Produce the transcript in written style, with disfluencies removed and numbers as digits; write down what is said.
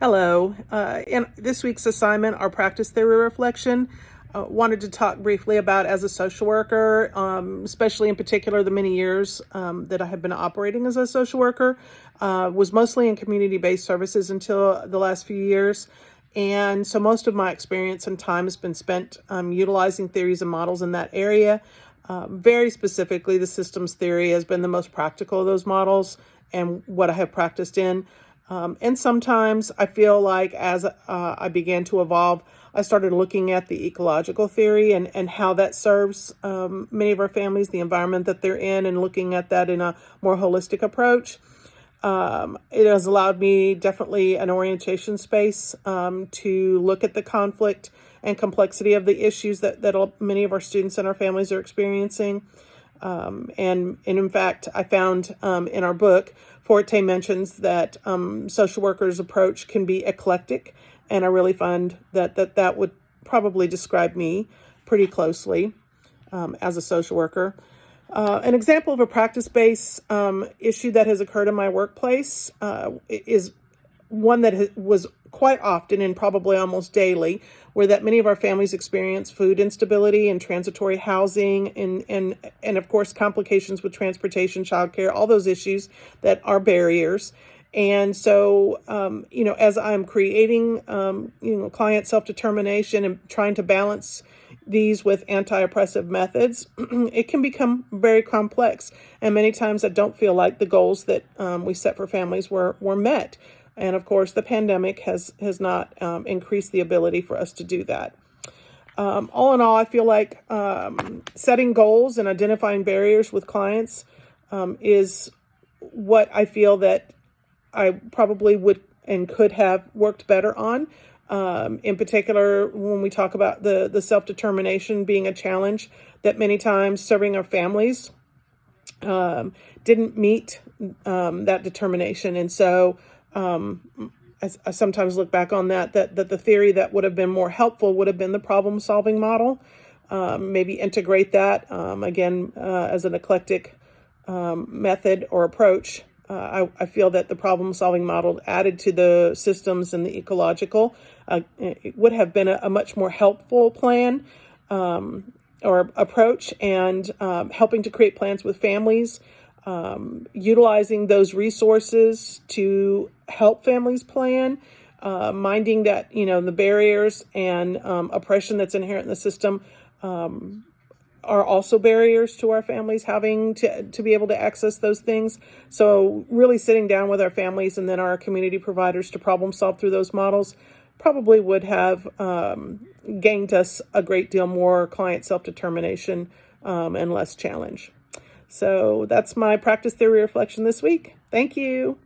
Hello. In this week's assignment, our practice theory reflection, wanted to talk briefly about as a social worker, especially in particular the many years that I have been operating as a social worker, was mostly in community-based services until the last few years. And so most of my experience and time has been spent utilizing theories and models in that area. Very specifically, the systems theory has been the most practical of those models and what I have practiced in. And sometimes I feel like as I began to evolve, I started looking at the ecological theory and how that serves many of our families, the environment that they're in, and looking at that in a more holistic approach. It has allowed me definitely an orientation space to look at the conflict and complexity of the issues that many of our students and our families are experiencing. And in fact, I found in our book, Forte mentions that social workers' approach can be eclectic, and I really find that would probably describe me pretty closely as a social worker. An example of a practice-based issue that has occurred in my workplace is one that was quite often and probably almost daily, where that many of our families experience food instability and transitory housing and of course complications with transportation, childcare, all those issues that are barriers. And so, as I'm creating, client self-determination and trying to balance these with anti-oppressive methods, it can become very complex. And many times I don't feel like the goals that we set for families were met. And of course, the pandemic has not increased the ability for us to do that. All in all, I feel like setting goals and identifying barriers with clients is what I feel that I probably would and could have worked better on. In particular, when we talk about the self-determination being a challenge, that many times serving our families didn't meet that determination. And so I sometimes look back on that the theory that would have been more helpful would have been the problem-solving model. Maybe integrate that, again, as an eclectic method or approach. I feel that the problem-solving model added to the systems and the ecological it would have been a much more helpful plan or approach, and helping to create plans with families, utilizing those resources to help families plan, minding that, the barriers and oppression that's inherent in the system are also barriers to our families having to be able to access those things. So really sitting down with our families and then our community providers to problem solve through those models probably would have gained us a great deal more client self-determination and less challenge. So that's my practice theory reflection this week. Thank you.